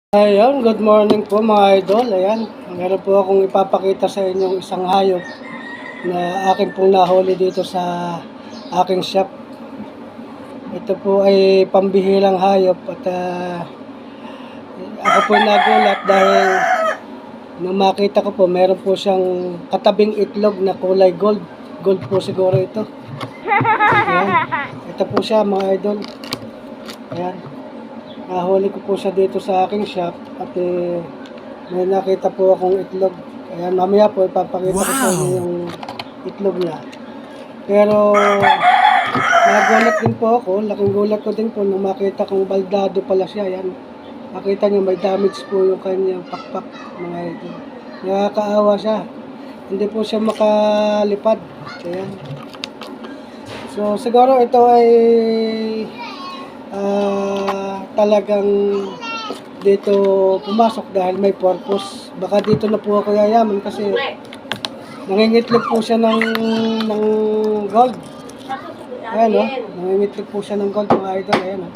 Ayan, good morning po mga idol. Ayan, meron po akong ipapakita sa inyong isang hayop na akin pong nahuli dito sa aking shop. Ito po ay pambihirang hayop at ako po nagulat dahil nung makita ko po, meron po siyang katabing itlog na kulay gold. Gold po siguro ito. Ayan, ito po siya mga idol. Ayan. Nahuli ko po siya dito sa aking shop at may nakita po akong itlog. Ayan, mamaya po ipapakita ko sa inyo yung itlog niya. Pero nagulat din po ako, laking gulat ko din po nung makita kong baldado pala siya. Ayan, makita niyo may damage po yung kanyang pakpak mga idol. Nakakaawa siya. Hindi po siya makalipad. Ayan. So siguro ito ay talagang dito pumasok dahil may purpose. Baka dito na po ako yayaman kasi nangingitlog po siya ng gold. Ayan o, nangingitlog po siya ng gold mga idol. Ayan o.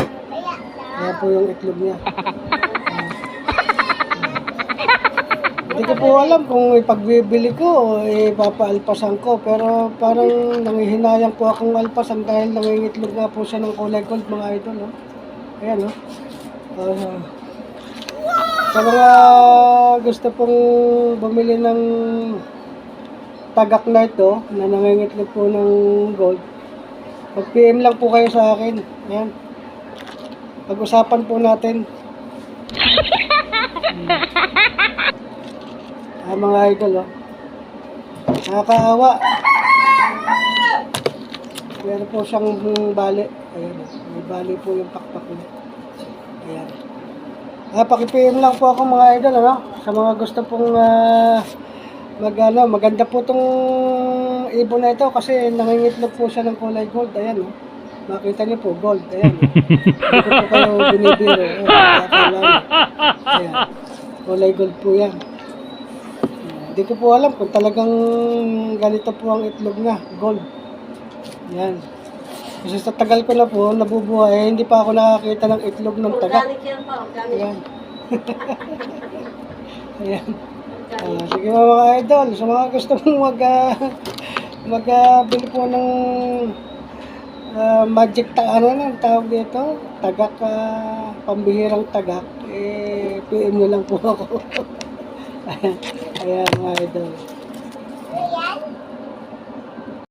Ayan po yung itlog niya. Hindi ko po alam kung ipagbibili ko o ipapaalpasan ko. Pero parang nangihinayang po akong alpasan dahil nangingitlog nga po siya ng kulay gold mga idol. Ayan o. Sa mga gusto pong bumili ng tagak na ito na nangingitlog po ng gold, mag-PM lang po kayo sa akin. Ayan. Pag-usapan po natin. Mga idol nakakaawa. Meron po siyang bali. Ayan may bali po yung pakpak niya. Ayan. Paki-PM lang po ako mga idol sa mga gusto pong maganda po tong ibon na ito kasi nangingitlog po siya ng kulay gold. Ayan makita niyo po gold. Ayan hindi ko po kayo binibiro. Ayan kulay gold po yan. Hindi ko po alam kung talagang ganito po ang itlog niya, gold. Yan. Kasi sa tagal ko na po, nabubuhay, hindi pa ako nakakita ng itlog ng tagak. Ayan. Ayan. Sige mga idol, sa mga gusto mong magbili po ng magic tawag dito, tagak, pambihirang tagak, PM nyo lang po ako. Ayan mga idol.